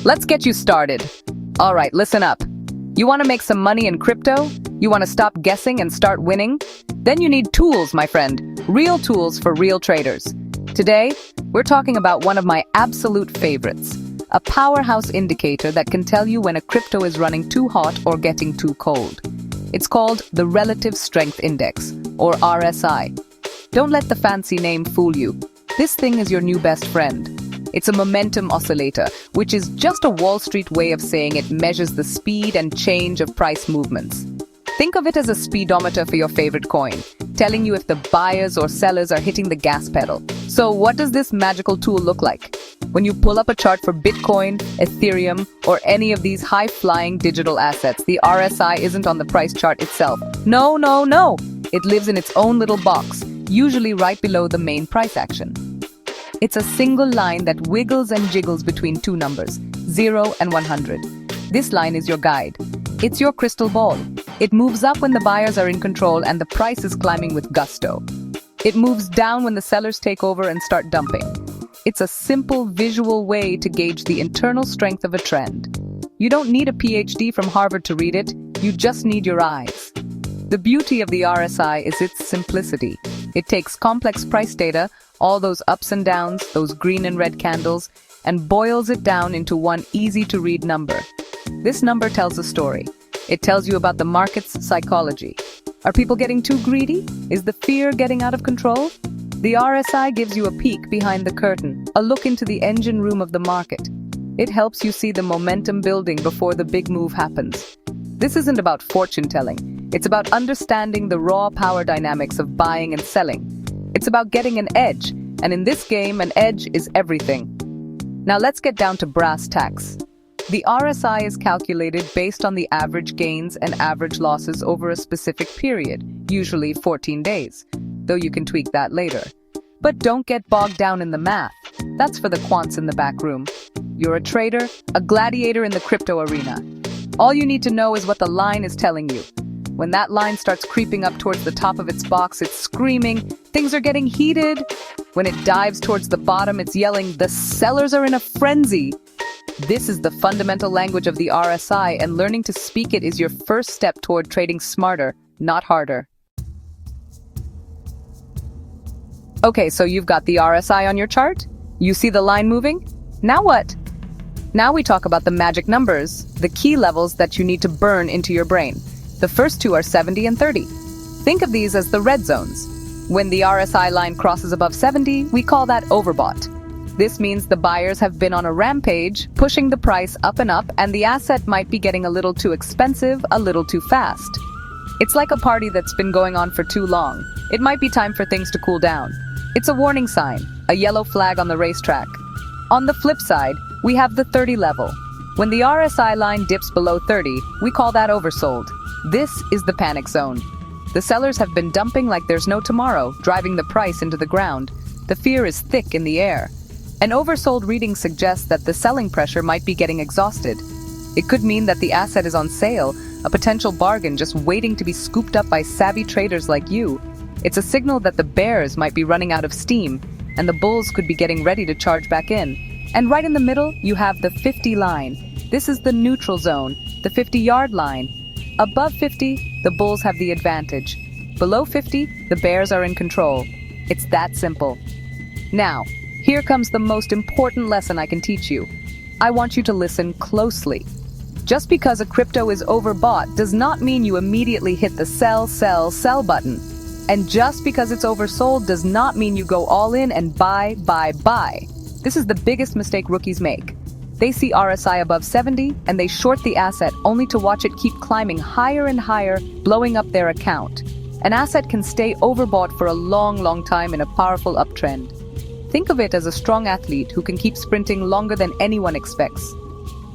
Let's get you started. All right, listen up. You want to make some money in crypto? You want to stop guessing and start winning? Then you need tools, my friend. Real tools for real traders. Today, we're talking about one of my absolute favorites, a powerhouse indicator that can tell you when a crypto is running too hot or getting too cold. It's called the Relative Strength Index, or RSI. Don't let the fancy name fool you. This thing is your new best friend. It's a momentum oscillator, which is just a Wall Street way of saying it measures the speed and change of price movements. Think of it as a speedometer for your favorite coin, telling you if the buyers or sellers are hitting the gas pedal. So what does this magical tool look like? When you pull up a chart for Bitcoin, Ethereum, or any of these high-flying digital assets, the RSI isn't on the price chart itself. No. It lives in its own little box, usually right below the main price action. It's a single line that wiggles and jiggles between two numbers, 0 and 100. This line is your guide. It's your crystal ball. It moves up when the buyers are in control and the price is climbing with gusto. It moves down when the sellers take over and start dumping. It's a simple visual way to gauge the internal strength of a trend. You don't need a PhD from Harvard to read it, you just need your eyes. The beauty of the RSI is its simplicity. It takes complex price data, all those ups and downs, those green and red candles, and boils it down into one easy-to-read number. This number tells a story. It tells you about the market's psychology. Are people getting too greedy? Is the fear getting out of control? The RSI gives you a peek behind the curtain, a look into the engine room of the market. It helps you see the momentum building before the big move happens. This isn't about fortune-telling. It's about understanding the raw power dynamics of buying and selling. It's about getting an edge, and in this game, an edge is everything. Now let's get down to brass tacks. The RSI is calculated based on the average gains and average losses over a specific period, usually 14 days, though you can tweak that later. But don't get bogged down in the math. That's for the quants in the back room. You're a trader, a gladiator in the crypto arena. All you need to know is what the line is telling you. When that line starts creeping up towards the top of its box, it's screaming, things are getting heated. When it dives towards the bottom, it's yelling, the sellers are in a frenzy. This is the fundamental language of the RSI, and learning to speak it is your first step toward trading smarter, not harder. Okay, so you've got the RSI on your chart? You see the line moving? Now what? Now we talk about the magic numbers, the key levels that you need to burn into your brain. The first two are 70 and 30. Think of these as the red zones. When the RSI line crosses above 70, we call that overbought. This means the buyers have been on a rampage, pushing the price up and up, and the asset might be getting a little too expensive, a little too fast. It's like a party that's been going on for too long. It might be time for things to cool down. It's a warning sign, a yellow flag on the racetrack. On the flip side, we have the 30 level. When the RSI line dips below 30, we call that oversold. This is the panic zone. The sellers have been dumping like there's no tomorrow, driving the price into the ground. The fear is thick in the air. An oversold reading suggests that the selling pressure might be getting exhausted. It could mean that the asset is on sale, a potential bargain just waiting to be scooped up by savvy traders like you. It's a signal that the bears might be running out of steam, and the bulls could be getting ready to charge back in. And right in the middle, you have the 50 line. This is the neutral zone, the 50-yard line. Above 50, the bulls have the advantage. Below 50, the bears are in control. It's that simple. Now, here comes the most important lesson I can teach you. I want you to listen closely. Just because a crypto is overbought does not mean you immediately hit the sell button. And just because it's oversold does not mean you go all in and buy. This is the biggest mistake rookies make. They see RSI above 70 and they short the asset only to watch it keep climbing higher and higher, blowing up their account. An asset can stay overbought for a long time in a powerful uptrend. Think of it as a strong athlete who can keep sprinting longer than anyone expects.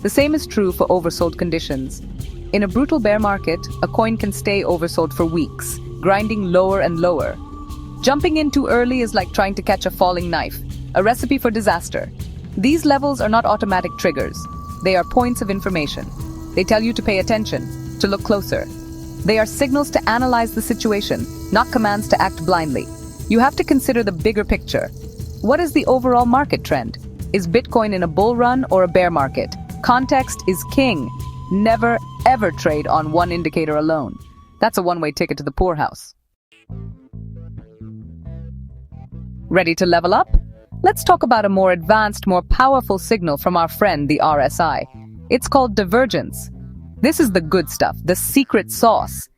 The same is true for oversold conditions. In a brutal bear market, a coin can stay oversold for weeks, grinding lower and lower. Jumping in too early is like trying to catch a falling knife, a recipe for disaster. These levels are not automatic triggers. They are points of information. They tell you to pay attention, to look closer. They are signals to analyze the situation, not commands to act blindly. You have to consider the bigger picture. What is the overall market trend? Is Bitcoin in a bull run or a bear market? Context is king. Never, ever trade on one indicator alone. That's a one-way ticket to the poorhouse. Ready to level up? Let's talk about a more advanced, more powerful signal from our friend, the RSI. It's called divergence. This is the good stuff, the secret sauce.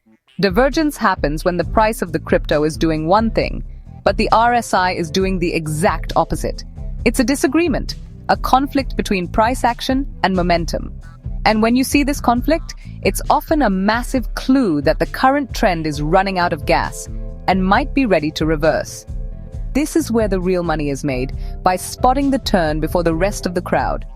Divergence happens when the price of the crypto is doing one thing, but the RSI is doing the exact opposite. It's a disagreement, a conflict between price action and momentum. And when you see this conflict, it's often a massive clue that the current trend is running out of gas and might be ready to reverse. This is where the real money is made, by spotting the turn before the rest of the crowd.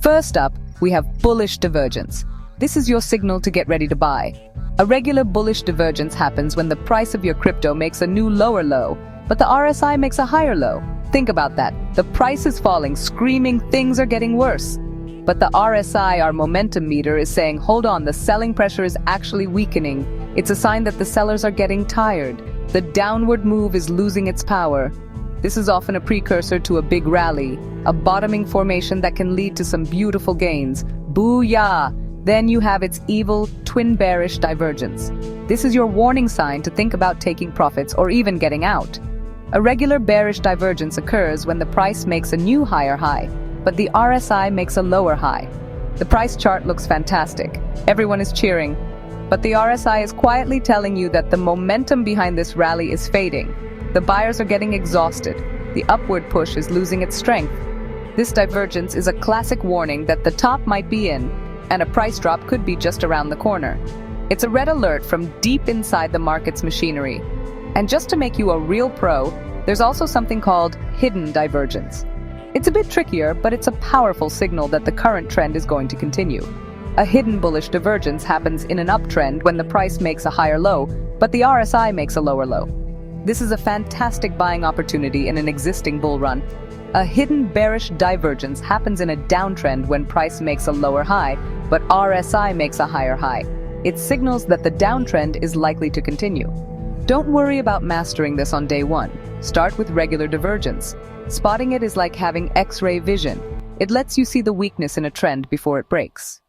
First up, we have bullish divergence. This is your signal to get ready to buy. A regular bullish divergence happens when the price of your crypto makes a new lower low, but the RSI makes a higher low. Think about that. The price is falling, screaming things are getting worse. But the RSI, our momentum meter, is saying, hold on, the selling pressure is actually weakening. It's a sign that the sellers are getting tired. The downward move is losing its power. This is often a precursor to a big rally, a bottoming formation that can lead to some beautiful gains. Booyah! Then you have its evil, twin bearish divergence. This is your warning sign to think about taking profits or even getting out. A regular bearish divergence occurs when the price makes a new higher high, but the RSI makes a lower high. The price chart looks fantastic. Everyone is cheering. But the RSI is quietly telling you that the momentum behind this rally is fading. The buyers are getting exhausted. The upward push is losing its strength. This divergence is a classic warning that the top might be in, and a price drop could be just around the corner. It's a red alert from deep inside the market's machinery. And just to make you a real pro, there's also something called hidden divergence. It's a bit trickier, but it's a powerful signal that the current trend is going to continue. A hidden bullish divergence happens in an uptrend when the price makes a higher low, but the RSI makes a lower low. This is a fantastic buying opportunity in an existing bull run. A hidden bearish divergence happens in a downtrend when price makes a lower high, but RSI makes a higher high. It signals that the downtrend is likely to continue. Don't worry about mastering this on day one. Start with regular divergence. Spotting it is like having X-ray vision. It lets you see the weakness in a trend before it breaks.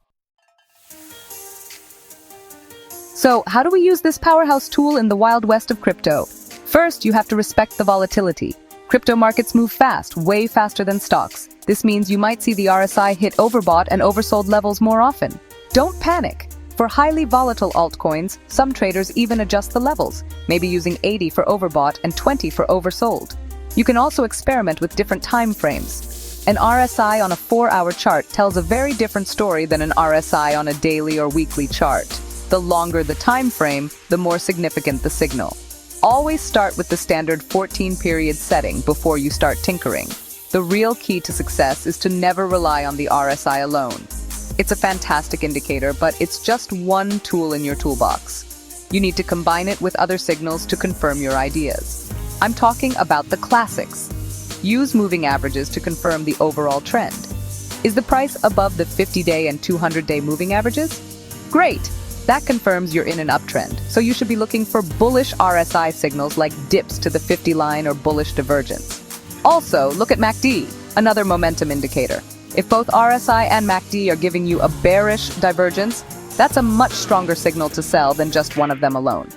So, how do we use this powerhouse tool in the Wild West of crypto? First, you have to respect the volatility. Crypto markets move fast, way faster than stocks. This means you might see the RSI hit overbought and oversold levels more often. Don't panic. For highly volatile altcoins, some traders even adjust the levels, maybe using 80 for overbought and 20 for oversold. You can also experiment with different time frames. An RSI on a 4-hour chart tells a very different story than an RSI on a daily or weekly chart. The longer the time frame, the more significant the signal. Always start with the standard 14-period setting before you start tinkering. The real key to success is to never rely on the RSI alone. It's a fantastic indicator, but it's just one tool in your toolbox. You need to combine it with other signals to confirm your ideas. I'm talking about the classics. Use moving averages to confirm the overall trend. Is the price above the 50-day and 200-day moving averages? Great! That confirms you're in an uptrend, so you should be looking for bullish RSI signals like dips to the 50 line or bullish divergence. Also, look at MACD, another momentum indicator. If both RSI and MACD are giving you a bearish divergence, that's a much stronger signal to sell than just one of them alone.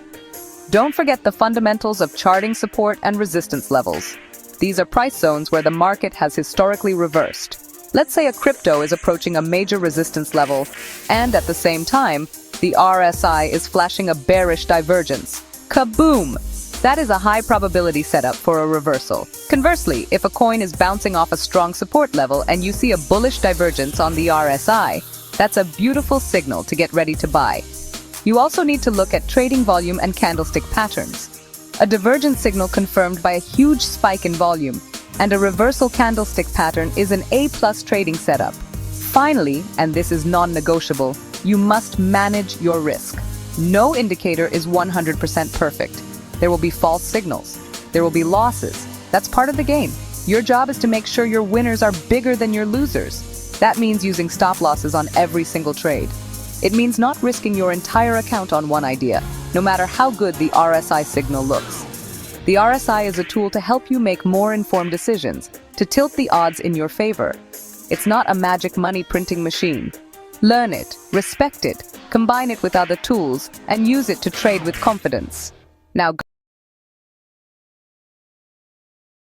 Don't forget the fundamentals of charting support and resistance levels. These are price zones where the market has historically reversed. Let's say a crypto is approaching a major resistance level, and at the same time, the RSI is flashing a bearish divergence. Kaboom! That is a high probability setup for a reversal. Conversely, if a coin is bouncing off a strong support level and you see a bullish divergence on the RSI, that's a beautiful signal to get ready to buy. You also need to look at trading volume and candlestick patterns. A divergence signal confirmed by a huge spike in volume, and a reversal candlestick pattern is an A+ trading setup. Finally, and this is non-negotiable, you must manage your risk. No indicator is 100% perfect. There will be false signals. There will be losses. That's part of the game. Your job is to make sure your winners are bigger than your losers. That means using stop losses on every single trade. It means not risking your entire account on one idea, no matter how good the RSI signal looks. The RSI is a tool to help you make more informed decisions, to tilt the odds in your favor. It's not a magic money printing machine. Learn it, respect it, combine it with other tools, and use it to trade with confidence. Now